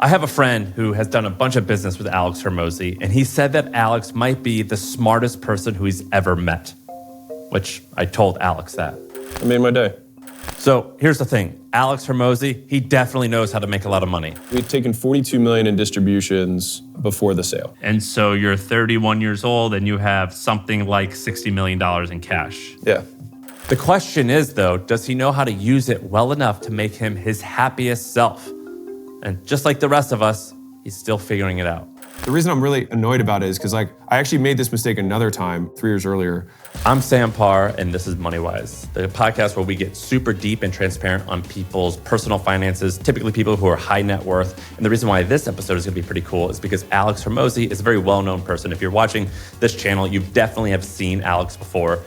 I have a friend who has done a bunch of business with Alex Hormozi, and he said that Alex might be the smartest person who he's ever met, which I told Alex that. I made my day. So here's the thing. Alex Hormozi, he definitely knows how to make a lot of money. We've taken $42 million in distributions before the sale. And so you're 31 years old and you have something like $60 million in cash. Yeah. The question is, though, does he know how to use it well enough to make him his happiest self? And just like the rest of us, he's still figuring it out. The reason I'm really annoyed about it is because I actually made this mistake another time 3 years earlier. I'm Sam Parr, and this is Moneywise, the podcast where we get super deep and transparent on people's personal finances, typically people who are high net worth. And the reason why this episode is going to be pretty cool is because Alex Hormozi is a very well-known person. If you're watching this channel, you definitely have seen Alex before.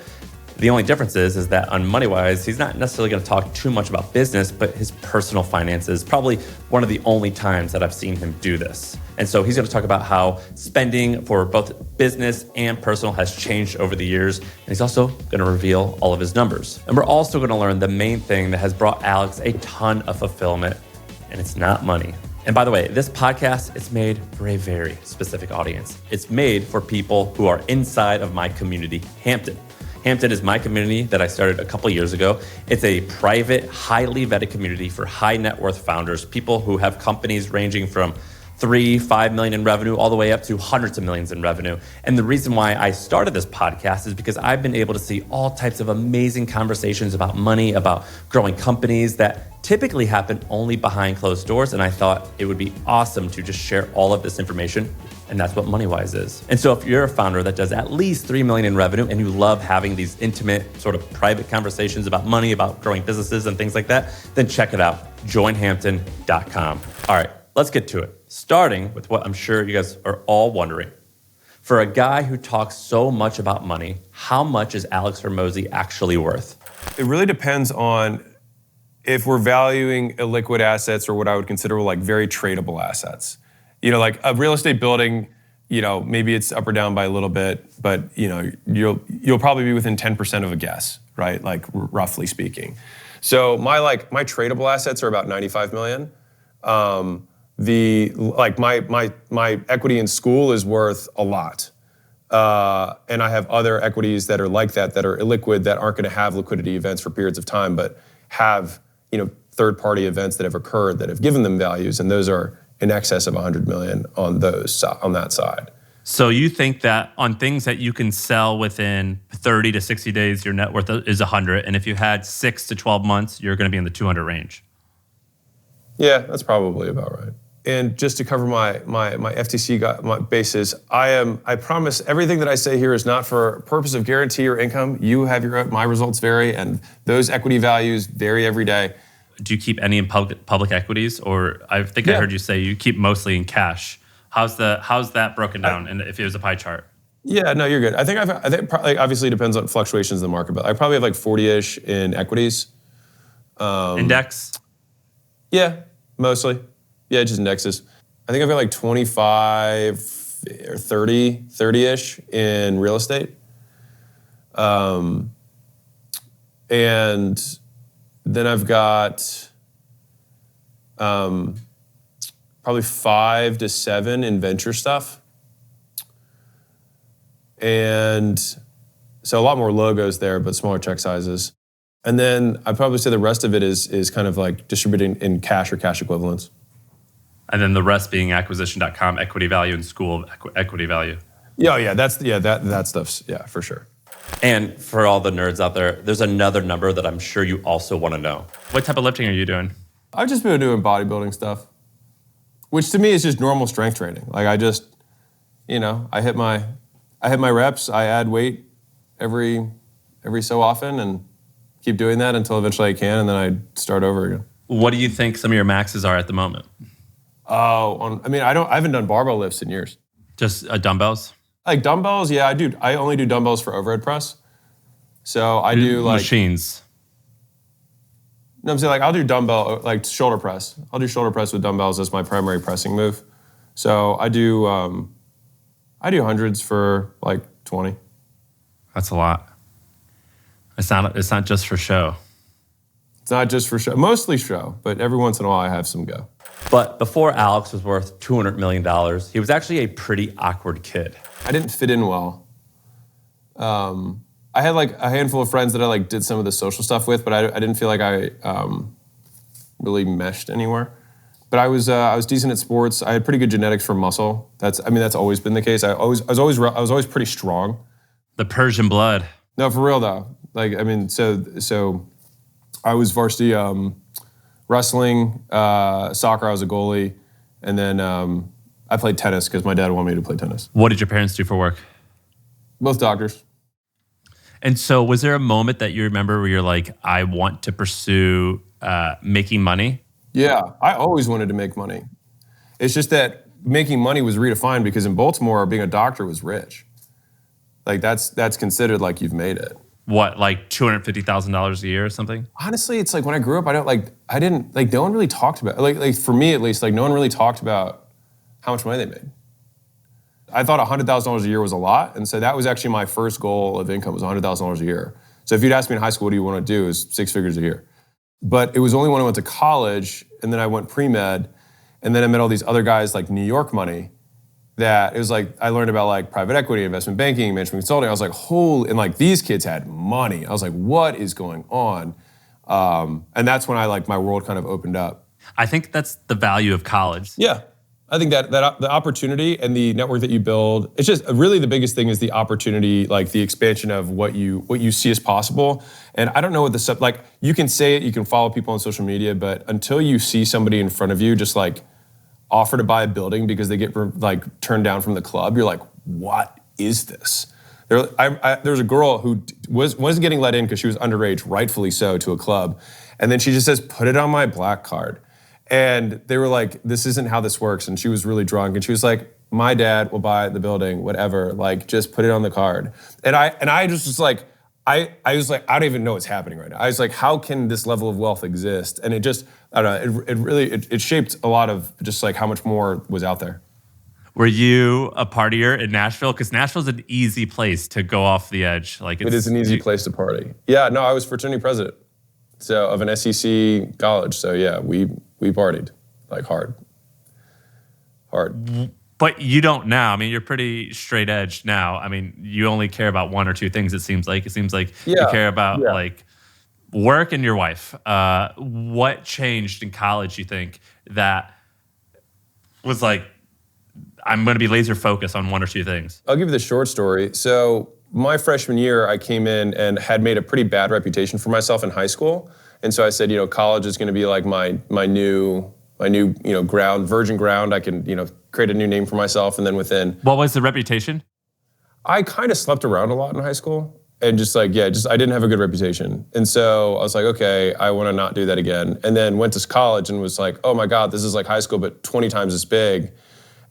The only difference is that on Moneywise, he's not necessarily going to talk too much about business, but his personal finances, probably one of the only times that I've seen him do this. And so he's going to talk about how spending for both business and personal has changed over the years. And he's also going to reveal all of his numbers. And we're also going to learn the main thing that has brought Alex a ton of fulfillment, and it's not money. And by the way, this podcast is made for a very specific audience. It's made for people who are inside of my community, Hampton. Hampton is my community that I started a couple years ago. It's a private, highly vetted community for high net worth founders, people who have companies ranging from 3-5 million in revenue all the way up to hundreds of millions in revenue. And the reason why I started this podcast is because I've been able to see all types of amazing conversations about money, about growing companies that typically happen only behind closed doors. And I thought it would be awesome to just share all of this information. And that's what Moneywise is. And so if you're a founder that does at least 3 million in revenue and you love having these intimate sort of private conversations about money, about growing businesses and things like that, then check it out, joinhampton.com. All right, let's get to it. Starting with what I'm sure you guys are all wondering. For a guy who talks so much about money, how much is Alex Hormozi actually worth? It really depends on if we're valuing illiquid assets or what I would consider like very tradable assets. You know, like a real estate building, you know, maybe it's up or down by a little bit, but you know, you'll probably be within 10% of a guess, right? Like roughly speaking. So my tradable assets are about 95 million. My equity in school is worth a lot. And I have other equities that are like that are illiquid, that aren't going to have liquidity events for periods of time, but have, you know, third-party events that have occurred that have given them values, and those are in excess of 100 million on that side. So you think that on things that you can sell within 30 to 60 days, your net worth is 100, and if you had 6 to 12 months, you're going to be in the 200 range? Yeah, that's probably about right. And just to cover my FTC basis, I promise everything that I say here is not for purpose of guarantee or income. You have your own, my results vary, and those equity values vary every day. Do you keep any in public equity, or I think I heard you say you keep mostly in cash? How's that broken down? And if it was a pie chart? Yeah, no, you're good. I think probably obviously depends on fluctuations in the market, but I probably have like 40-ish in equities. Index? Yeah, mostly. Yeah, just indexes. I think I've got like 25 or 30-ish in real estate. And then I've got probably 5 to 7 in venture stuff. And so a lot more logos there, but smaller check sizes. And then I'd probably say the rest of it is kind of like distributing in cash or cash equivalents. And then the rest being acquisition.com, equity value, and school equity value. That stuff's, yeah, for sure. And for all the nerds out there, there's another number that I'm sure you also want to know. What type of lifting are you doing? I've just been doing bodybuilding stuff, which to me is just normal strength training. Like I just, you know, I hit my reps, I add weight every so often and keep doing that until eventually I can, and then I start over again. What do you think some of your maxes are at the moment? I haven't done barbell lifts in years. Just dumbbells? Like dumbbells, yeah, I do. I only do dumbbells for overhead press. So I do like machines. No, I'm saying like I'll do dumbbell, like shoulder press. I'll do shoulder press with dumbbells as my primary pressing move. So I do hundreds for like 20. That's a lot. It's not just for show. It's not just for show. Mostly show, but every once in a while I have some go. But before Alex was worth $200 million, he was actually a pretty awkward kid. I didn't fit in well. I had like a handful of friends that I like did some of the social stuff with, but I didn't feel like I really meshed anywhere. But I was decent at sports. I had pretty good genetics for muscle. That's always been the case. I was always pretty strong. The Persian blood. No, for real though. So I was varsity wrestling, soccer. I was a goalie, and then I played tennis because my dad wanted me to play tennis. What did your parents do for work? Both doctors. And so was there a moment that you remember where you're like, I want to pursue making money? Yeah, I always wanted to make money. It's just that making money was redefined because in Baltimore, being a doctor was rich. Like that's considered like you've made it. What, like $250,000 a year or something? Honestly, it's like when I grew up, no one really talked about, like for me at least, like no one really talked about how much money they made. I thought $100,000 a year was a lot, and so that was actually my first goal of income was $100,000 a year. So if you'd asked me in high school, what do you want to do, is 6 figures a year. But it was only when I went to college, and then I went pre-med, and then I met all these other guys like New York money, that it was like, I learned about like private equity, investment banking, management consulting. I was like, holy, and like these kids had money. I was like, what is going on? And that's when my world kind of opened up. I think that's the value of college. Yeah. I think that the opportunity and the network that you build, it's just really the biggest thing is the opportunity, like the expansion of what you see as possible. And I don't know what like you can say it, you can follow people on social media, but until you see somebody in front of you just like offer to buy a building because they get like turned down from the club, you're like, what is this? There was a girl who wasn't getting let in because she was underage, rightfully so, to a club. And then she just says, put it on my black card. And they were like, this isn't how this works. And she was really drunk. And she was like, my dad will buy the building, whatever. Like, just put it on the card. And I just was like, I was like, I don't even know what's happening right now. I was like, how can this level of wealth exist? And it just, I don't know, it really shaped a lot of just like how much more was out there. Were you a partier in Nashville? Because Nashville's an easy place to go off the edge. Like it is an easy place to party. Yeah, no, I was fraternity president, so of an SEC college. So yeah, we partied like hard. But you don't now. I mean, you're pretty straight edge now. I mean, you only care about one or two things. It seems like you care about like work and your wife. What changed in college? You think that was like, I'm going to be laser focused on one or two things? I'll give you the short story. So my freshman year, I came in and had made a pretty bad reputation for myself in high school. And so I said, college is going to be like my new ground, virgin ground. I can, create a new name for myself. And then within... What was the reputation? I kind of slept around a lot in high school. And I didn't have a good reputation. And so I was like, okay, I want to not do that again. And then went to college and was like, oh my God, this is like high school, but 20 times as big.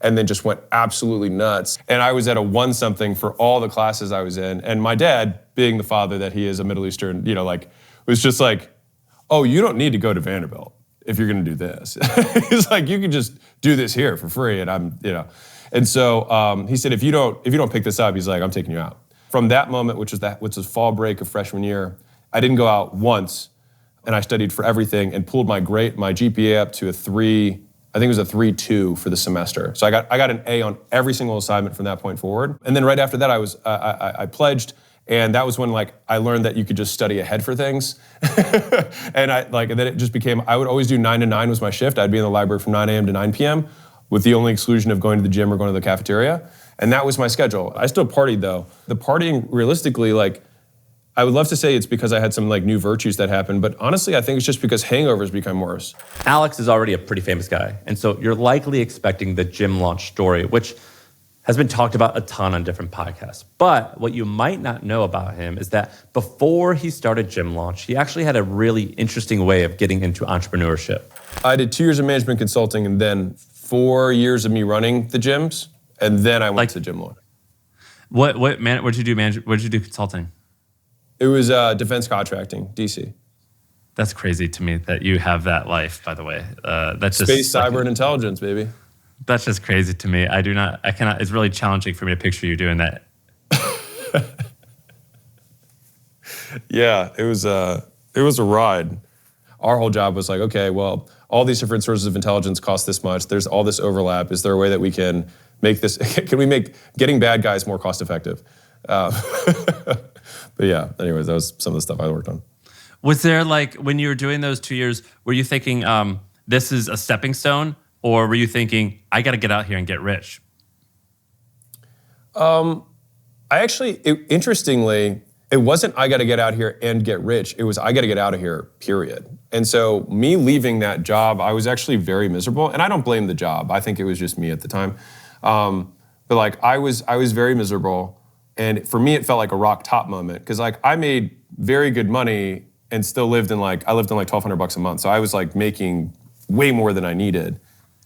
And then just went absolutely nuts. And I was at a 1-something for all the classes I was in. And my dad, being the father that he is, a Middle Eastern, was just like, oh, you don't need to go to Vanderbilt if you're going to do this. He's like, you can just do this here for free. And And so he said, if you don't pick this up, he's like, I'm taking you out. From that moment, which was fall break of freshman year, I didn't go out once, and I studied for everything and pulled my GPA up to a 3. I think it was a 3.2 for the semester. So I got an A on every single assignment from that point forward. And then right after that, I pledged, and that was when I learned that you could just study ahead for things. and then it just became, I would always do 9 to 9 was my shift. I'd be in the library from 9 a.m. to 9 p.m. with the only exclusion of going to the gym or going to the cafeteria. And that was my schedule. I still partied though. The partying, realistically, I would love to say it's because I had some new virtues that happened, but honestly, I think it's just because hangovers become worse. Alex is already a pretty famous guy, and so you're likely expecting the gym launch story, which has been talked about a ton on different podcasts. But what you might not know about him is that before he started Gym Launch, he actually had a really interesting way of getting into entrepreneurship. I did 2 years of management consulting and then 4 years of me running the gyms, and then I went to Gym Launch. What'd you do consulting? It was defense contracting, DC. That's crazy to me that you have that life, by the way. That's just space, cyber, and intelligence, baby. That's just crazy to me. I cannot, it's really challenging for me to picture you doing that. Yeah, it was a ride. Our whole job was okay, well, all these different sources of intelligence cost this much. There's all this overlap. Is there a way that we can make this, can we make getting bad guys more cost effective? But yeah, anyways, that was some of the stuff I worked on. Was there like, when you were doing those 2 years, were you thinking this is a stepping stone? Or were you thinking, I got to get out here and get rich? Interestingly, it wasn't I got to get out here and get rich. It was I got to get out of here, period. And so me leaving that job, I was actually very miserable. And I don't blame the job. I think it was just me at the time. But like I was very miserable. And for me, it felt like a rock top moment because like I made very good money and still lived in like $1,200 a month. So I was like making way more than I needed.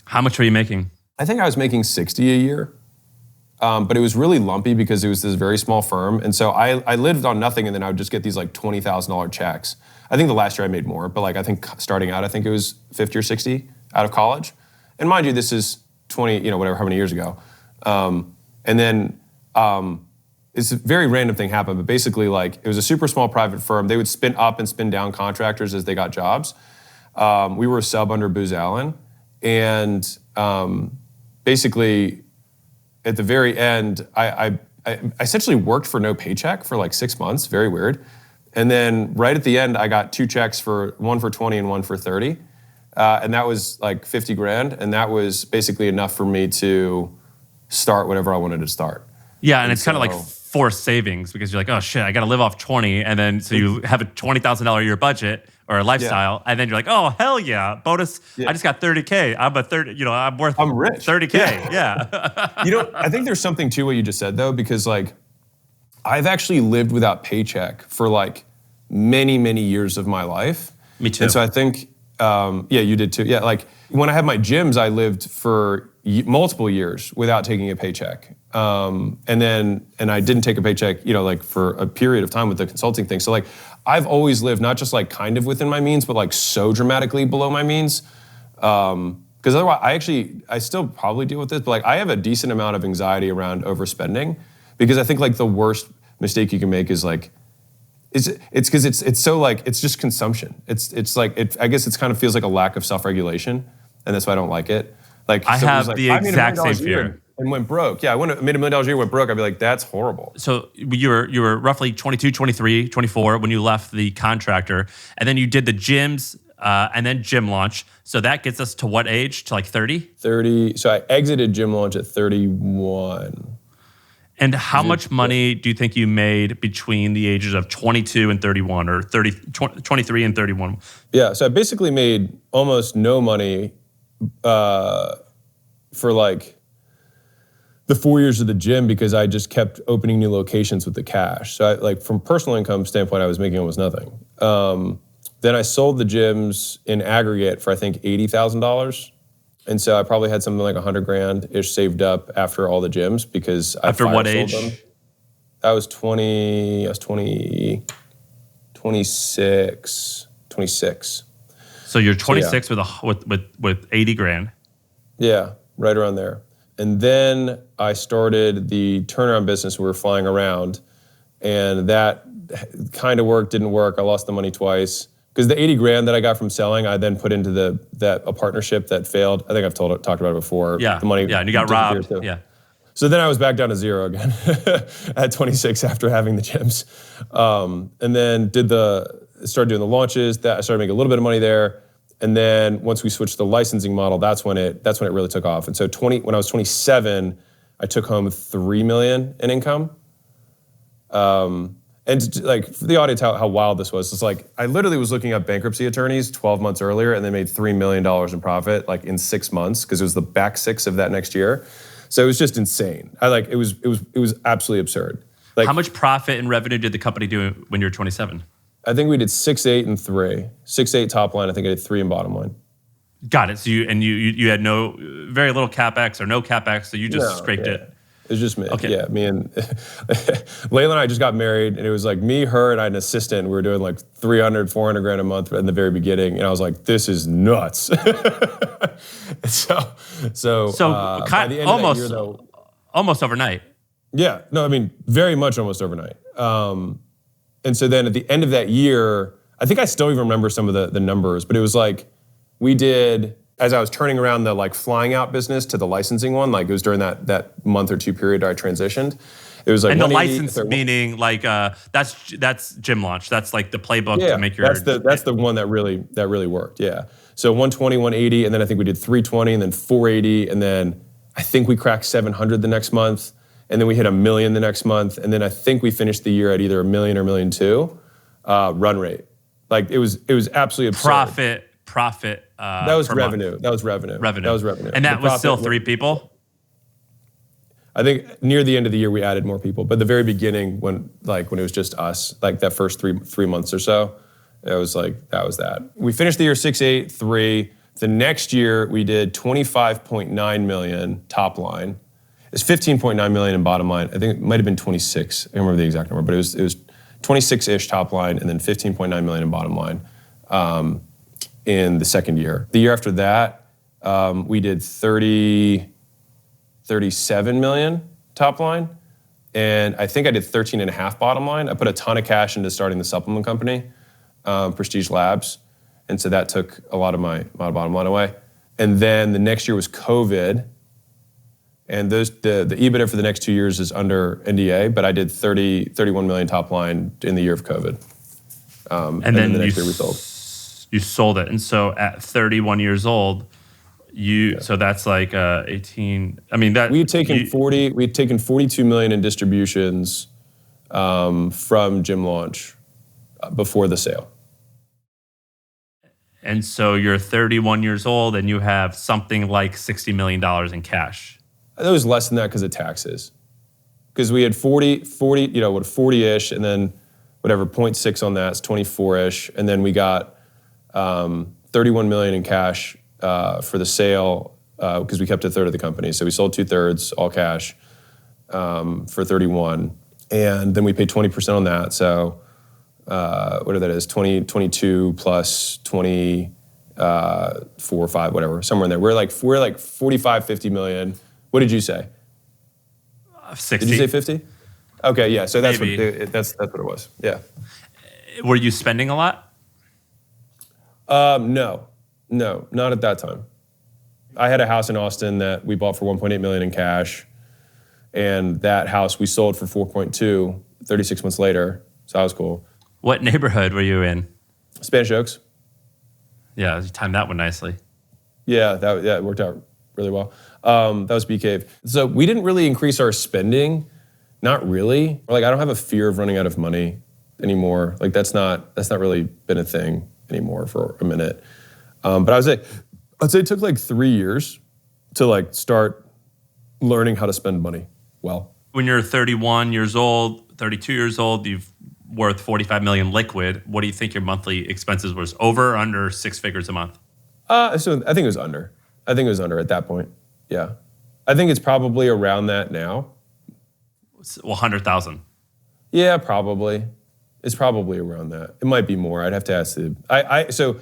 How much were you making? I think I was making 60 a year. But it was really lumpy because it was this very small firm. And so I lived on nothing and then I would just get these like $20,000 checks. I think the last year I made more, but like I think starting out, I think it was 50 or 60 out of college. And mind you, this is 20, how many years ago. And then it's a very random thing happened, but basically like it was a super small private firm. They would spin up and spin down contractors as they got jobs. We were a sub under Booz Allen. And basically, at the very end, I essentially worked for no paycheck for like 6 months, very weird. And then right at the end, I got 2 checks one for 20 and one for 30. And that was like 50 grand. And that was basically enough for me to start whatever I wanted to start. Yeah, and it's kind of like forced savings because you're like, oh shit, I got to live off 20. And then so you have a $20,000 a year budget or a lifestyle. Yeah. And then you're like, oh, hell yeah, bonus. Yeah. I just got 30K. I'm rich. 30K. Yeah. I think there's something to what you just said though, because like I've actually lived without paycheck for like many, many years of my life. Me too. And so I think, you did too. Yeah, like when I had my gyms, I lived for multiple years without taking a paycheck. And I didn't take a paycheck, like for a period of time with the consulting thing. So like, I've always lived not just like kind of within my means, but like so dramatically below my means. Because otherwise, I still probably deal with this, but like I have a decent amount of anxiety around overspending because I think like the worst mistake you can make is like, it's because it's so like, it's just consumption. It's like, I guess it's kind of feels like a lack of self-regulation and that's why I don't like it. Like I have the exact same fear. And went broke. Yeah, I made $1 million a year, went broke. I'd be like, that's horrible. So you were roughly 22, 23, 24 when you left the contractor, and then you did the gyms and then gym launch. So that gets us to what age? To like 30? 30. So I exited gym launch at 31. And how much money do you think you made between the ages of 22 and 31 or 23 and 31? Yeah, so I basically made almost no money for like the 4 years of the gym because I just kept opening new locations with the cash. So from personal income standpoint, I was making almost nothing. Then I sold the gyms in aggregate for I think $80,000. And so I probably had something like 100 grand-ish saved up after all the gyms because I After what age? Them. I was 26. So you're 26 with 80 grand. Yeah, right around there. And then I started the turnaround business. We were flying around, and that kind of worked, didn't work. I lost the money twice because the 80 grand that I got from selling, I then put into a partnership that failed. I think I've talked about it before. Yeah, the money. Yeah, and you got robbed. Yeah. So then I was back down to zero again at 26 after having the gyms, and then started doing the launches. I started making a little bit of money there. And then once we switched to the licensing model, that's when it really took off. And so when I was 27, I took home $3 million in income. And like for the audience, how wild this was. It's like I literally was looking up bankruptcy attorneys 12 months earlier, and they made $3 million in profit like in 6 months because it was the back 6 of that next year. So it was just insane. It was absolutely absurd. Like, how much profit and revenue did the company do when you were 27? I think we did 6, 8, and 3. 6, 8 top line. I think I did 3 in bottom line. Got it. So you had very little capex or no capex, so you just scraped it. It was just me. Okay. Yeah, me and Layla and I just got married, and it was like me, her, and I had an assistant. We were doing like 300, 400 grand a month in the very beginning, and I was like, "This is nuts." so by the end of that year, though, almost overnight. Yeah, no, I mean very much almost overnight. And so then at the end of that year, I think I still even remember some of the numbers, but it was like we did, as I was turning around the like flying out business to the licensing one, like it was during that month or two period I transitioned. It was like, and the license meaning like that's gym launch. That's like the playbook to make your. That's the one that really worked. Yeah. So 120, 180, and then I think we did 320, and then 480, and then I think we cracked 700 the next month, and then we hit $1 million the next month, and then I think we finished the year at either $1 million or $1.2 million run rate. Like it was absolutely absurd. Profit. That was revenue. Month. That was revenue. That was revenue. And that was still 3 people? I think near the end of the year we added more people, but the very beginning when it was just us, like that first three months or so, it was like that was that. We finished the year 683. The next year we did 25.9 million top line. It's 15.9 million in bottom line. I think it might have been 26. I don't remember the exact number, but it was 26-ish top line and then 15.9 million in bottom line in the second year. The year after that, we did 37 million top line, and I think I did 13.5 bottom line. I put a ton of cash into starting the supplement company, Prestige Labs, and so that took a lot of my bottom line away. And then the next year was COVID, and the EBITDA for the next 2 years is under NDA, but I did 31 million top line in the year of COVID. And then the next year we sold. You sold it, and so at 31 years old, so that's like 18. I mean that we had taken 42 million in distributions from Gym Launch before the sale. And so you're 31 years old and you have something like $60 million in cash. It was less than that because of taxes. Because we had 40-ish, and then whatever, 0.6 on that is 24-ish, and then we got 31 million in cash for the sale because we kept a third of the company. So we sold 2/3, all cash, for 31. And then we paid 20% on that. So whatever that is, 22 plus 24 or 5, whatever, somewhere in there. We're like 45, 50 million. What did you say? 60. Did you say 50? Okay, yeah. So that's Maybe. that's what it was. Yeah. Were you spending a lot? No, not at that time. I had a house in Austin that we bought for 1.8 million in cash, and that house we sold for 4.2 36 months later. So that was cool. What neighborhood were you in? Spanish Oaks. Yeah, you timed that one nicely. Yeah, it worked out really well. That was Bee Cave. So we didn't really increase our spending. Not really. Like I don't have a fear of running out of money anymore. Like that's not really been a thing anymore for a minute. But I'd say it took like 3 years to like start learning how to spend money well. When you're 31 years old, 32 years old, you've worth 45 million liquid. What do you think your monthly expenses was? Over or under 6 figures a month? So I think it was under. I think it was under at that point. Yeah. I think it's probably around that now. Well, 100,000. Yeah, probably. It's probably around that. It might be more. I'd have to ask so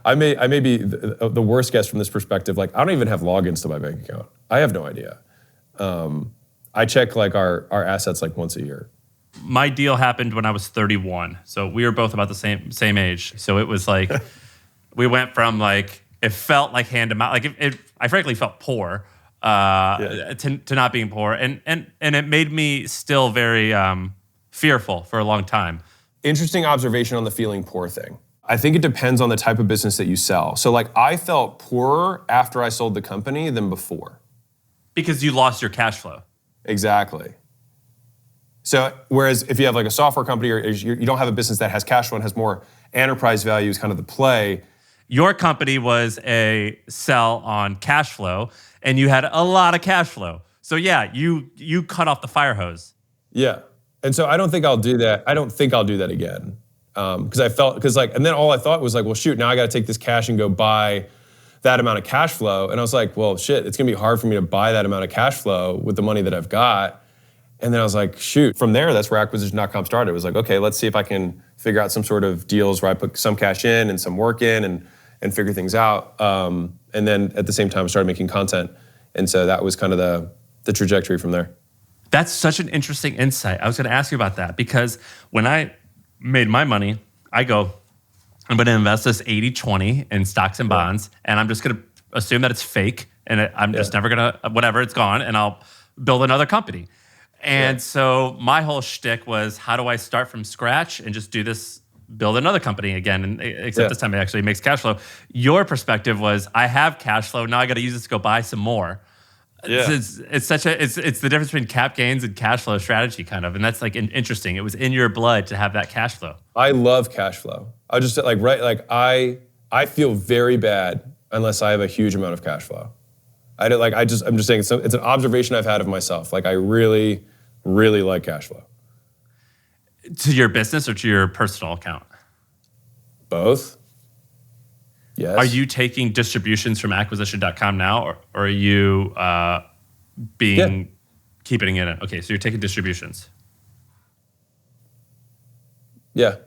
I may be the worst guess from this perspective. Like I don't even have logins to my bank account. I have no idea. I check like our assets like once a year. My deal happened when I was 31. So we were both about the same age. So it was like, we went from like, it felt like hand to mouth. Like I frankly felt poor to not being poor. And it made me still very fearful for a long time. Interesting observation on the feeling poor thing. I think it depends on the type of business that you sell. So like I felt poorer after I sold the company than before. Because you lost your cash flow. Exactly. So whereas if you have like a software company or you don't have a business that has cash flow and has more enterprise value is kind of the play. Your company was a sell on cash flow and you had a lot of cash flow. So yeah, you cut off the fire hose. Yeah. And so I don't think I'll do that. I don't think I'll do that again. And then all I thought was like, well, shoot, now I got to take this cash and go buy that amount of cash flow. And I was like, well, shit, it's going to be hard for me to buy that amount of cash flow with the money that I've got. And then I was like, shoot. From there, that's where acquisition.com started. It was like, okay, let's see if I can figure out some sort of deals where I put some cash in and some work in and figure things out. And then at the same time, I started making content. And so that was kind of the trajectory from there. That's such an interesting insight. I was going to ask you about that because when I made my money, I go, I'm going to invest this 80-20 in stocks and bonds, and I'm just going to assume that it's fake, and I'm just never going to, whatever, it's gone, and I'll build another company. And so my whole shtick was, how do I start from scratch and just do this, build another company again, and except this time it actually makes cash flow. Your perspective was, I have cash flow, now I got to use this to go buy some more. Yeah. It's the difference between cap gains and cash flow strategy kind of, and that's like interesting. It was in your blood to have that cash flow. I love cash flow. I just I feel very bad unless I have a huge amount of cash flow. I'm just saying it's an observation I've had of myself. Like I really, really like cash flow. To your business or to your personal account? Both. Yes. Are you taking distributions from acquisition.com now, or are you keeping it in? Okay, so you're taking distributions. Yeah.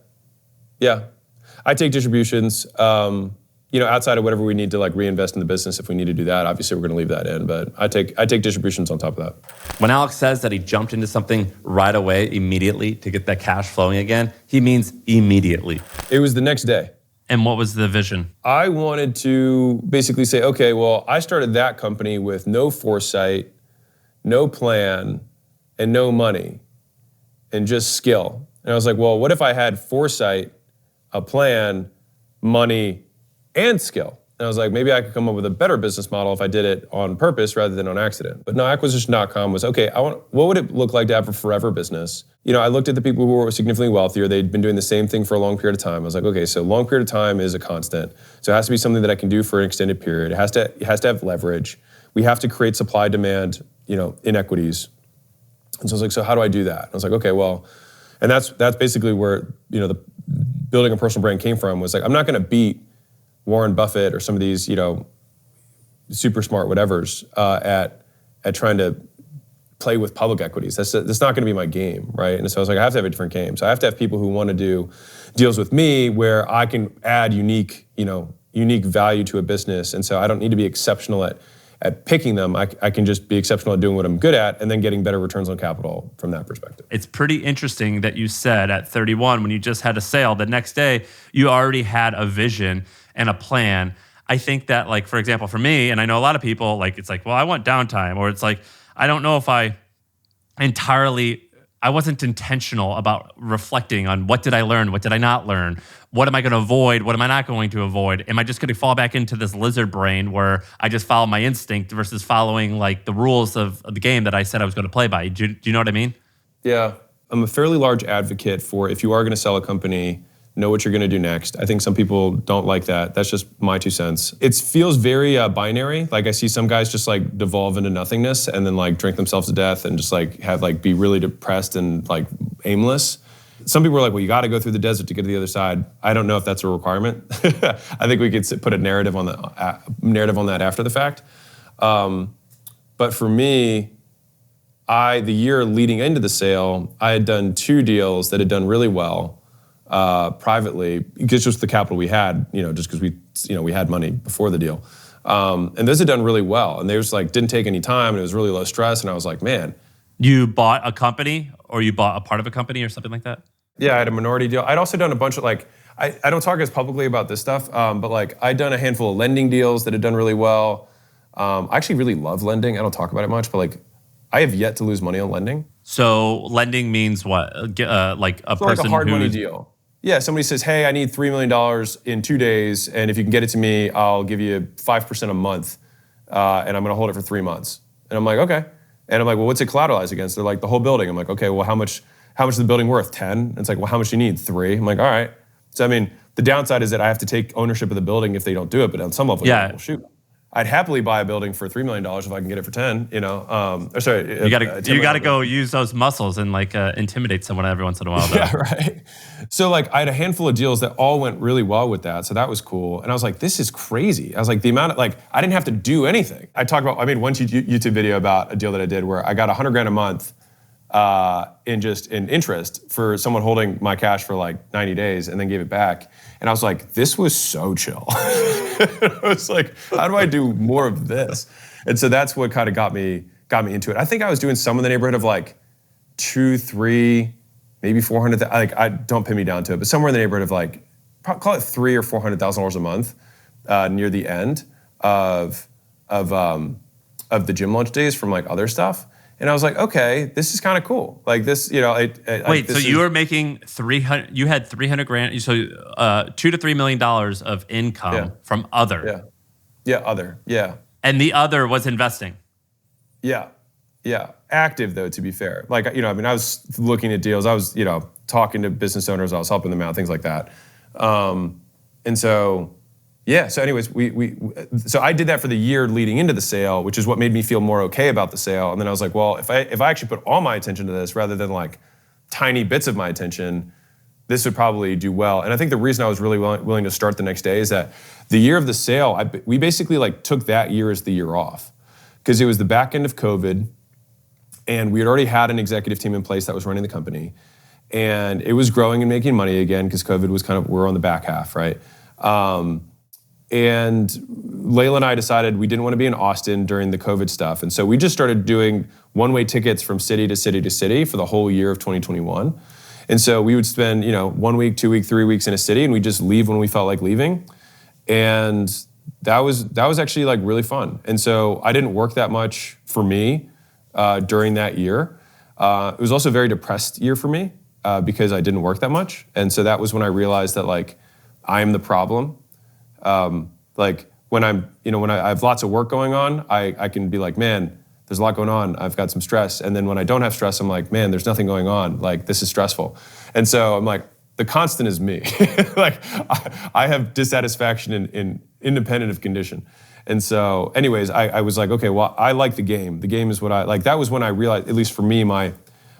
I take distributions. Outside of whatever we need to like reinvest in the business, if we need to do that, obviously we're going to leave that in. But I take distributions on top of that. When Alex says that he jumped into something right away, immediately to get that cash flowing again, he means immediately. It was the next day. And what was the vision? I wanted to basically say, okay, well, I started that company with no foresight, no plan, and no money, and just skill. And I was like, well, what if I had foresight, a plan, money, and skill? And I was like, maybe I could come up with a better business model if I did it on purpose rather than on accident. But no, acquisition.com was, okay, what would it look like to have a forever business? I looked at the people who were significantly wealthier. They'd been doing the same thing for a long period of time. I was like, okay, so long period of time is a constant. So it has to be something that I can do for an extended period. It has to have leverage. We have to create supply demand, inequities. And so I was like, so how do I do that? And I was like, okay, well, and that's basically where, the building a personal brand came from, was like, I'm not going to beat Warren Buffett or some of these, super smart whatevers at trying to play with public equities. That's not going to be my game, right? And so I was like, I have to have a different game. So I have to have people who want to do deals with me where I can add unique value to a business. And so I don't need to be exceptional at picking them. I can just be exceptional at doing what I'm good at and then getting better returns on capital from that perspective. It's pretty interesting that you said at 31, when you just had a sale, the next day you already had a vision and a plan. I think that, like, for example, for me, and I know a lot of people, like, it's like, well, I want downtime, or it's like, I don't know if I wasn't intentional about reflecting on what did I learn, what did I not learn, what am I going to avoid, what am I not going to avoid? Am I just going to fall back into this lizard brain where I just follow my instinct versus following like the rules of the game that I said I was going to play by? Do you know what I mean? Yeah, I'm a fairly large advocate for, if you are going to sell a company, know what you're going to do next. I think some people don't like that. That's just my 2 cents. It feels very binary. Like I see some guys just like devolve into nothingness and then like drink themselves to death and just like be really depressed and like aimless. Some people are like, well, you got to go through the desert to get to the other side. I don't know if that's a requirement. I think we could put a narrative on that after the fact. But for me, the year leading into the sale, I had done 2 deals that had done really well. Privately, because just the capital we had, just because we had money before the deal. And those had done really well. And they just like didn't take any time and it was really low stress. And I was like, man. You bought a company or you bought a part of a company or something like that? Yeah, I had a minority deal. I'd also done a bunch of I don't talk as publicly about this stuff, but like I'd done a handful of lending deals that had done really well. I actually really love lending. I don't talk about it much, but like I have yet to lose money on lending. So lending means what? Like a person like a hard money deal. Yeah, somebody says, hey, I need $3 million in 2 days, and if you can get it to me, I'll give you 5% a month, and I'm going to hold it for 3 months. And I'm like, okay. And I'm like, well, what's it collateralized against? They're like, the whole building. I'm like, okay, well, how much is the building worth? 10? And it's like, well, how much do you need? 3. I'm like, all right. So, I mean, the downside is that I have to take ownership of the building if they don't do it, but on some level, well, shoot. I'd happily buy a building for $3 million if I can get it for 10, You got to go use those muscles and like intimidate someone every once in a while. Though. Yeah, right. So like I had a handful of deals that all went really well with that. So that was cool. And I was like, this is crazy. I was like, the amount of I didn't have to do anything. I made one YouTube video about a deal that I did where I got $100,000 a month in interest for someone holding my cash for like 90 days and then gave it back. And I was like, this was so chill. I was like, how do I do more of this? And so that's what kind of got me into it. I think I was doing some in the neighborhood of like 2, 3, maybe 400. Like, don't pin me down to it, but somewhere in the neighborhood of like call it $300,000 or $400,000 a month near the end of the gym launch days from like other stuff. And I was like, okay, this is kind of cool. Like this, Wait, so you were making you had 300 grand, so $2 to $3 million of income from other. Yeah. And the other was investing. Yeah. Active though, to be fair. Like, I was looking at deals. I was, talking to business owners. I was helping them out, things like that. And so, yeah. So anyways, so I did that for the year leading into the sale, which is what made me feel more okay about the sale. And then I was like, well, if I actually put all my attention to this rather than like tiny bits of my attention, this would probably do well. And I think the reason I was really willing to start the next day is that the year of the sale, we basically like took that year as the year off because it was the back end of COVID and we had already had an executive team in place that was running the company and it was growing and making money again because COVID was we're on the back half, right? And Layla and I decided we didn't want to be in Austin during the COVID stuff. And so we just started doing one-way tickets from city to city to city for the whole year of 2021. And so we would spend, 1 week, 2 weeks, 3 weeks in a city and we'd just leave when we felt like leaving. And that was actually like really fun. And so I didn't work that much for me during that year. It was also a very depressed year for me because I didn't work that much. And so that was when I realized that like, I am the problem. Like when I have lots of work going on, I can be like, man, there's a lot going on. I've got some stress. And then when I don't have stress, I'm like, man, there's nothing going on. Like this is stressful. And so I'm like, the constant is me. Like I have dissatisfaction in independent of condition. And so anyways, I was like, okay, well, I like the game. The game is what I like. That was when I realized, at least for me, my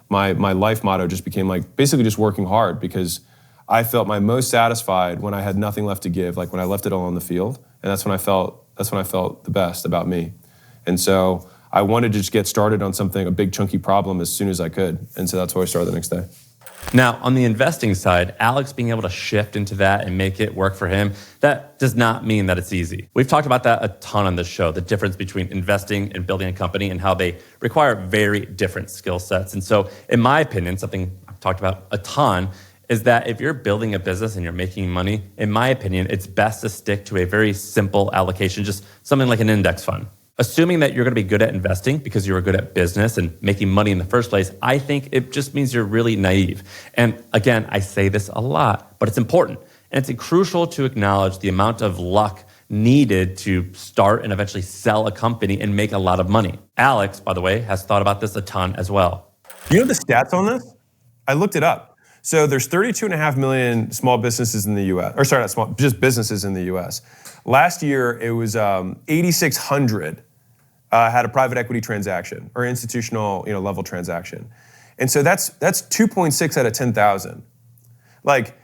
life motto just became like basically just working hard because I felt my most satisfied when I had nothing left to give, like when I left it all on the field. And that's when I felt the best about me. And so I wanted to just get started on something, a big chunky problem as soon as I could. And so that's why I started the next day. Now, on the investing side, Alex being able to shift into that and make it work for him, that does not mean that it's easy. We've talked about that a ton on this show, the difference between investing and building a company and how they require very different skill sets. And so, in my opinion, something I've talked about a ton is that if you're building a business and you're making money, in my opinion, it's best to stick to a very simple allocation, just something like an index fund. Assuming that you're going to be good at investing because you were good at business and making money in the first place, I think it just means you're really naive. And again, I say this a lot, but it's important. And it's crucial to acknowledge the amount of luck needed to start and eventually sell a company and make a lot of money. Alex, by the way, has thought about this a ton as well. You know the stats on this? I looked it up. So there's 32.5 million small businesses in the US, or sorry, not small, just businesses in the US. Last year, it was 8,600 had a private equity transaction or institutional level transaction. And so that's 2.6 out of 10,000. Like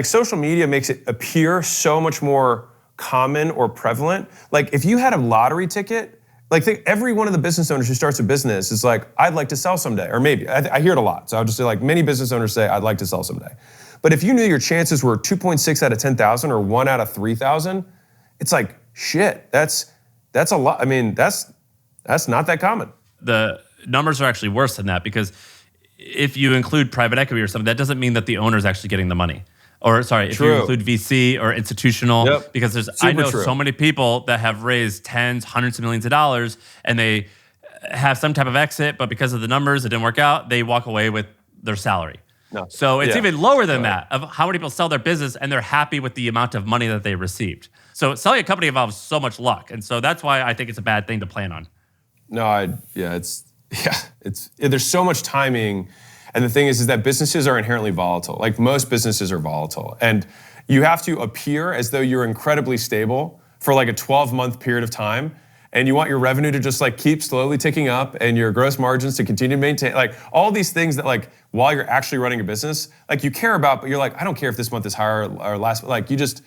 social media makes it appear so much more common or prevalent. Like if you had a lottery ticket, like every one of the business owners who starts a business is like, I'd like to sell someday, or maybe, I hear it a lot. So I'll just say like many business owners say, I'd like to sell someday. But if you knew your chances were 2.6 out of 10,000 or 1 out of 3,000, it's like, shit, that's a lot. I mean, that's not that common. The numbers are actually worse than that because if you include private equity or something, that doesn't mean that the owner is actually getting the money. Or sorry, if you include VC or institutional, because I know so many people that have raised tens, hundreds of millions of dollars and they have some type of exit, but because of the numbers, it didn't work out, they walk away with their salary. No. So it's even lower than that of how many people sell their business and they're happy with the amount of money that they received. So selling a company involves so much luck. And so that's why I think it's a bad thing to plan on. No, there's so much timing. And the thing is that businesses are inherently volatile. Like most businesses are volatile. And you have to appear as though you're incredibly stable for like a 12-month period of time. And you want your revenue to just like keep slowly ticking up and your gross margins to continue to maintain, like all these things that like while you're actually running a business, like you care about, but you're like, I don't care if this month is higher or last, like you're just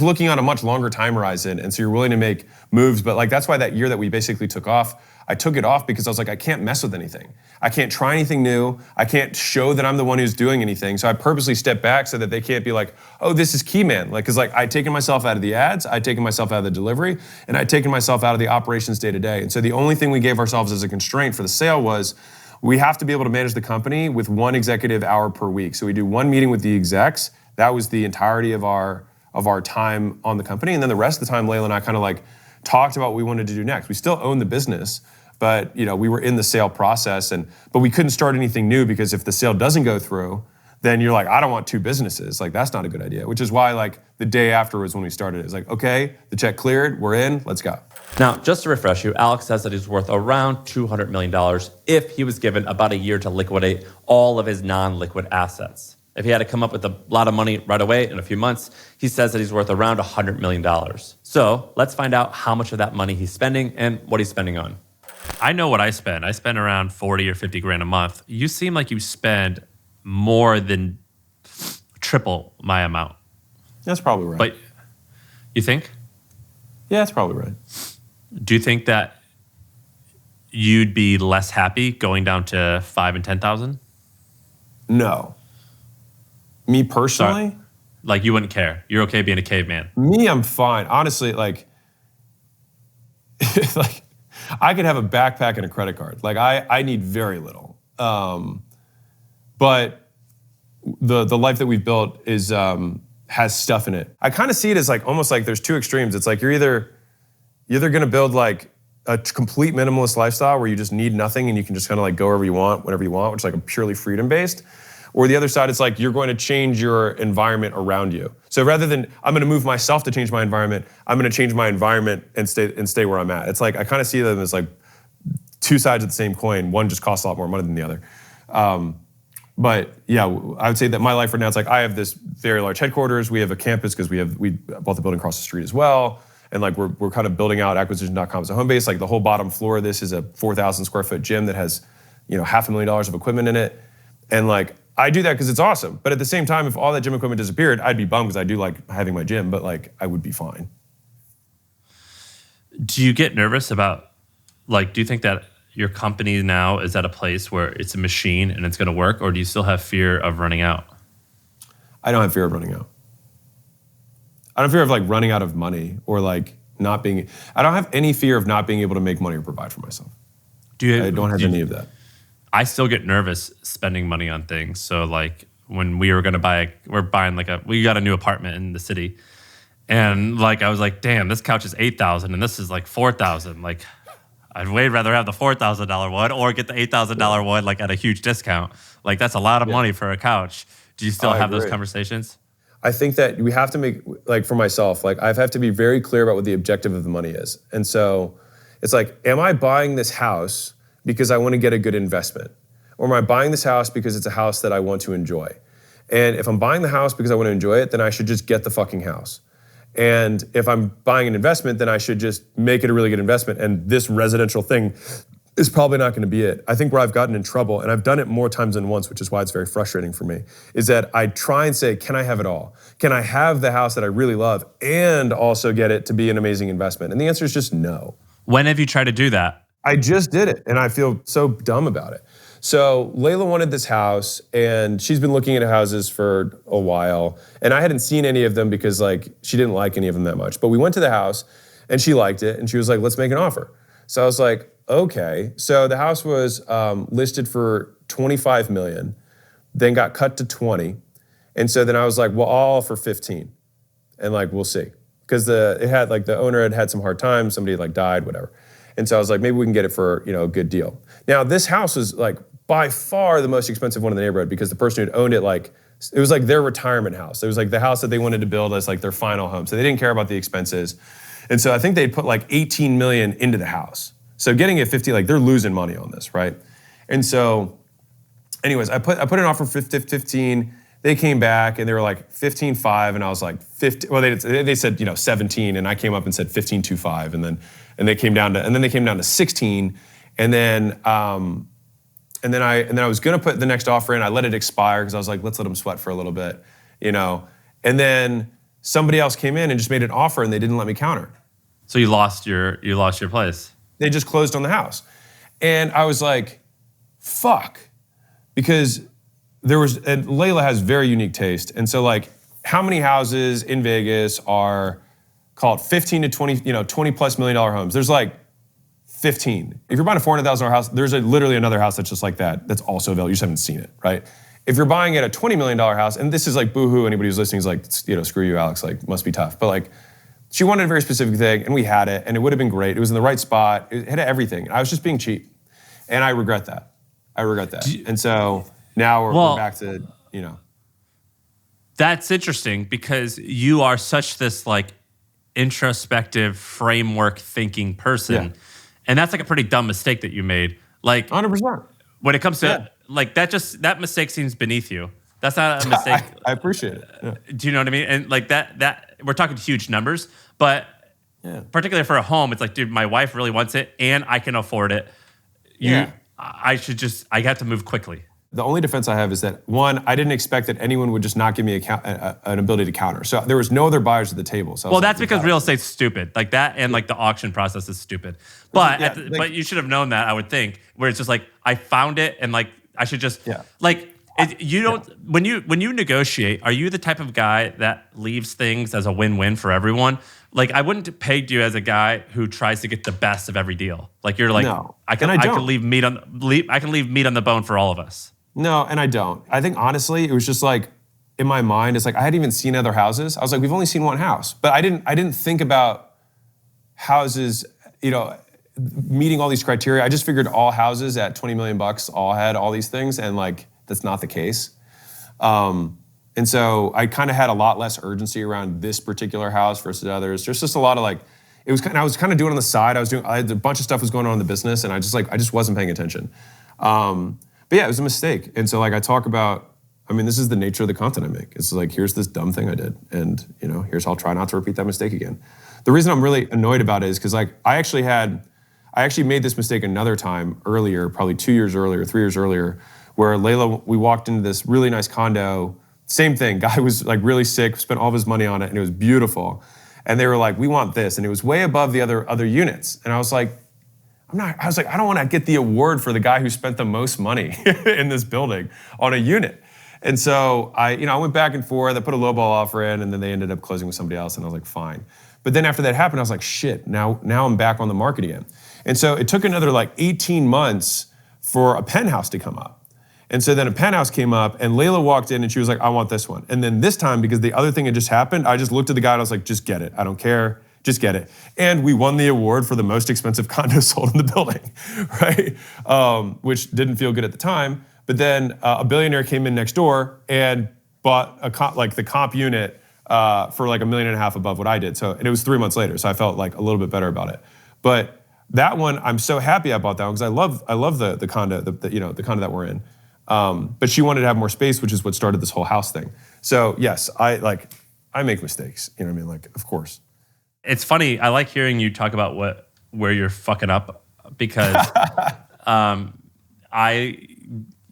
looking on a much longer time horizon. And so you're willing to make moves. But like, that's why that year that we basically took off, I took it off because I was like, I can't mess with anything. I can't try anything new. I can't show that I'm the one who's doing anything. So I purposely stepped back so that they can't be like, oh, this is key man. Like, cause like I'd taken myself out of the ads, I'd taken myself out of the delivery, and I'd taken myself out of the operations day to day. And so the only thing we gave ourselves as a constraint for the sale was we have to be able to manage the company with one executive hour per week. So we do one meeting with the execs that was the entirety of our time on the company. And then the rest of the time, Layla and I kind of like talked about what we wanted to do next. We still own the business, but we were in the sale process, but we couldn't start anything new because if the sale doesn't go through, then you're like, I don't want two businesses. Like, that's not a good idea, which is why like the day after was when we started. It's like, okay, the check cleared, we're in, let's go. Now, just to refresh you, Alex says that he's worth around $200 million if he was given about a year to liquidate all of his non-liquid assets. If he had to come up with a lot of money right away in a few months, he says that he's worth around $100 million. So let's find out how much of that money he's spending and what he's spending on. I know what I spend. I spend around 40 or 50 grand a month. You seem like you spend more than triple my amount. That's probably right. But you think? Yeah, that's probably right. Do you think that you'd be less happy going down to 5 and 10,000? No. Me personally? Sorry. Like you wouldn't care. You're okay being a caveman. Me, I'm fine. Honestly, like I could have a backpack and a credit card. Like I need very little. But the life that we've built is has stuff in it. I kind of see it as like almost like there's two extremes. It's like you're either gonna build like a complete minimalist lifestyle where you just need nothing and you can just kind of like go wherever you want, whatever you want, which is like a purely freedom based. Or the other side, it's like you're going to change your environment around you. So rather than I'm going to move myself to change my environment, I'm going to change my environment and stay where I'm at. It's like I kind of see them as like two sides of the same coin. One just costs a lot more money than the other. But yeah, I would say that my life right now, it's like I have this very large headquarters. We have a campus because we bought the building across the street as well. And like we're kind of building out acquisition.com as a home base. Like the whole bottom floor of this is a 4,000 square foot gym that has $500,000 of equipment in it. And like I do that because it's awesome. But at the same time, if all that gym equipment disappeared, I'd be bummed because I do like having my gym, but like I would be fine. Do you get nervous about, like, do you think that your company now is at a place where it's a machine and it's going to work, or do you still have fear of running out? I don't have fear of running out. I don't have fear of like running out of money or like not being, I don't have any fear of not being able to make money or provide for myself. I don't have any of that. I still get nervous spending money on things. So like when we were going to we got a new apartment in the city, and like I was like, damn, this couch is $8,000 and this is like $4,000. Like I'd way rather have the $4,000 one or get the $8,000 one like at a huge discount. Like that's a lot of money for a couch. Do you still have those conversations? I think that we have to make, like for myself, like I have to be very clear about what the objective of the money is. And so it's like, am I buying this house because I want to get a good investment? Or am I buying this house because it's a house that I want to enjoy? And if I'm buying the house because I want to enjoy it, then I should just get the fucking house. And if I'm buying an investment, then I should just make it a really good investment. And this residential thing is probably not going to be it. I think where I've gotten in trouble, and I've done it more times than once, which is why it's very frustrating for me, is that I try and say, can I have it all? Can I have the house that I really love and also get it to be an amazing investment? And the answer is just no. When have you tried to do that? I just did it, and I feel so dumb about it. So Layla wanted this house, and she's been looking at houses for a while, and I hadn't seen any of them because like she didn't like any of them that much. But we went to the house, and she liked it, and she was like, let's make an offer. So I was like, okay. So the house was listed for $25 million, then got cut to 20. And so then I was like, well, I'll offer 15, and like, we'll see. Because the owner had some hard times, somebody like died, whatever. And so I was like, maybe we can get it for a good deal. Now this house was like by far the most expensive one in the neighborhood because the person who'd owned it, like it was like their retirement house. It was like the house that they wanted to build as like their final home. So they didn't care about the expenses. And so I think they'd put like 18 million into the house. So getting it 50, like they're losing money on this, right? And so anyways, I put an offer for 15. They came back and they were like 15.5, and I was like 50. Well, they said 17, and I came up and said 15.25, and then they came down to 16, and then I was gonna put the next offer in. I let it expire because I was like, let's let them sweat for a little bit, And then somebody else came in and just made an offer, and they didn't let me counter. So you lost your place. They just closed on the house, and I was like, fuck, because. And Layla has very unique taste. And so like, how many houses in Vegas are called 15 to 20, $20+ plus million homes? There's like 15. If you're buying a $400,000 house, there's literally another house that's just like that, that's also available. You just haven't seen it, right? If you're buying at a $20 million house, and this is like boohoo, anybody who's listening is like, screw you, Alex, like must be tough. But like, she wanted a very specific thing, and we had it, and it would have been great. It was in the right spot. It had everything. I was just being cheap, and I regret that. And so now we're back to, That's interesting because you are such this like introspective framework thinking person, and that's like a pretty dumb mistake that you made. Like 100%. When it comes to like that mistake seems beneath you. That's not a mistake. I appreciate it. Yeah. Do you know what I mean? And like that we're talking huge numbers, but particularly for a home, it's like, dude, my wife really wants it and I can afford it. I got to move quickly. The only defense I have is that, one, I didn't expect that anyone would just not give me an ability to counter. So there was no other buyers at the table. So that's because real estate's stupid. Like that, and like the auction process is stupid. But but you should have known that, I would think, where it's just like, I found it, and like I should just like. You don't when you negotiate, are you the type of guy that leaves things as a win-win for everyone? Like I wouldn't peg you as a guy who tries to get the best of every deal. Like you're like, no. I can leave meat on the bone for all of us. No, and I don't. I think honestly, it was just like in my mind, it's like I hadn't even seen other houses. I was like, we've only seen one house, but I didn't think about houses, meeting all these criteria. I just figured all houses at $20 million all had all these things, and like that's not the case. And so I kind of had a lot less urgency around this particular house versus others. There's just a lot of like, I was kind of doing on the side. I had a bunch of stuff was going on in the business, and I just wasn't paying attention. But yeah, it was a mistake. And so like I talk about, this is the nature of the content I make. It's like, here's this dumb thing I did, and here's how I'll try not to repeat that mistake again. The reason I'm really annoyed about it is because like I actually made this mistake another time earlier, probably 2 years earlier, 3 years earlier, where Layla, we walked into this really nice condo. Same thing, guy was like really sick, spent all of his money on it, and it was beautiful. And they were like, we want this, and it was way above the other units. And I was like, I don't want to get the award for the guy who spent the most money in this building on a unit. And so I went back and forth, I put a lowball offer in, and then they ended up closing with somebody else, and I was like, fine. But then after that happened, I was like, shit, now I'm back on the market again. And so it took another like 18 months for a penthouse to come up. And so then a penthouse came up, and Layla walked in, and she was like, I want this one. And then this time, because the other thing had just happened, I just looked at the guy, and I was like, just get it. I don't care. Just get it. And we won the award for the most expensive condo sold in the building, right? Which didn't feel good at the time. But then a billionaire came in next door and bought the comp unit for like $1.5 million above what I did. And it was 3 months later, so I felt like a little bit better about it. But that one, I'm so happy I bought that one because I love the condo, the condo that we're in. But she wanted to have more space, which is what started this whole house thing. So yes, I make mistakes. You know what I mean? Like, of course. It's funny. I like hearing you talk about where you're fucking up because I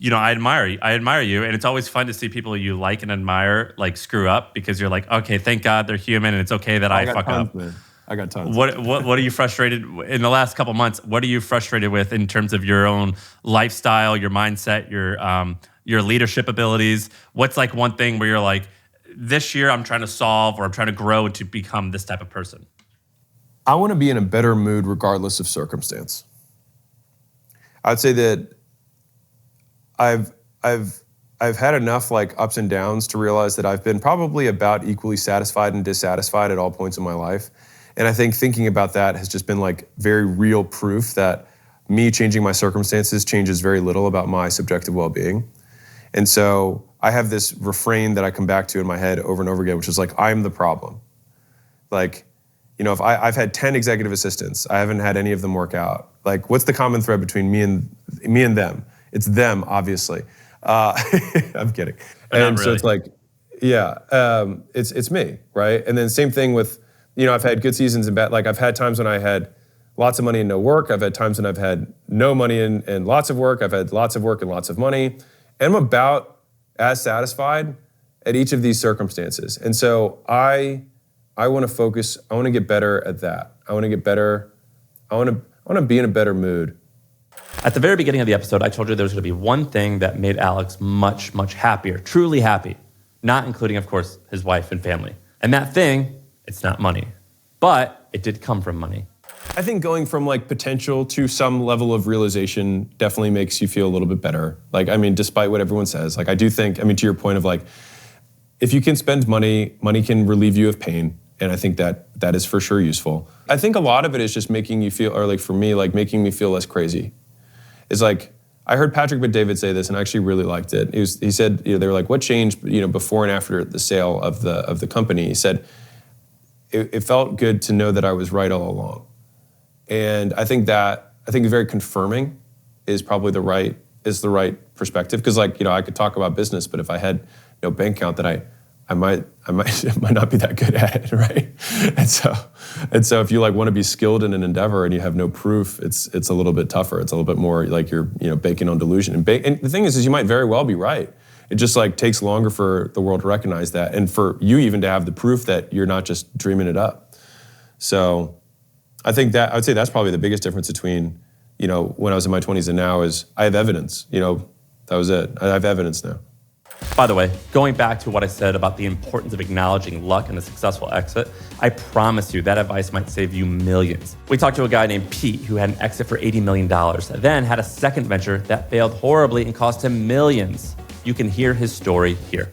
admire you. I admire you, and it's always fun to see people you like and admire like screw up because you're like, okay, thank God they're human, and it's okay that I fuck up. Man. I got tons. What are you frustrated in the last couple months? What are you frustrated with in terms of your own lifestyle, your mindset, your leadership abilities? What's like one thing where you're like, this year I'm trying to solve or I'm trying to grow to become this type of person? I want to be in a better mood regardless of circumstance. I'd say that I've had enough like ups and downs to realize that I've been probably about equally satisfied and dissatisfied at all points in my life. And I think thinking about that has just been like very real proof that me changing my circumstances changes very little about my subjective well-being. And so I have this refrain that I come back to in my head over and over again, which is like, I'm the problem. Like, if I've had 10 executive assistants, I haven't had any of them work out. Like, what's the common thread between me and them? It's them, obviously. I'm kidding. And so it's like, it's me, right? And then same thing with, I've had good seasons and bad. Like I've had times when I had lots of money and no work. I've had times when I've had no money and lots of work. I've had lots of work and lots of money. And I'm about as satisfied at each of these circumstances. And so I want to focus, I want to get better at that. I want to get better. I want to be in a better mood. At the very beginning of the episode, I told you there was going to be one thing that made Alex much, much happier, truly happy, not including, of course, his wife and family. And that thing, it's not money, but it did come from money. I think going from like potential to some level of realization definitely makes you feel a little bit better. Like, I mean, despite what everyone says, like I do think, I mean, to your point of like, if you can spend money, money can relieve you of pain. And I think that is for sure useful. I think a lot of it is just making you feel, or like for me, like making me feel less crazy. It's like, I heard Patrick Bet-David say this and I actually really liked it. He said, they were like, what changed, before and after the sale of the company? He said, it felt good to know that I was right all along. And I think very confirming is probably the right perspective. Because like, I could talk about business, but if I had no bank account, that I might not be that good at it, right? And so if you like want to be skilled in an endeavor and you have no proof, it's a little bit tougher. It's a little bit more like you're banking on delusion. And the thing is you might very well be right. It just like takes longer for the world to recognize that, and for you even to have the proof that you're not just dreaming it up. So I think that I would say that's probably the biggest difference between when I was in my 20s and now is I have evidence. That was it. I have evidence now. By the way, going back to what I said about the importance of acknowledging luck in a successful exit, I promise you that advice might save you millions. We talked to a guy named Pete who had an exit for $80 million, then had a second venture that failed horribly and cost him millions. You can hear his story here.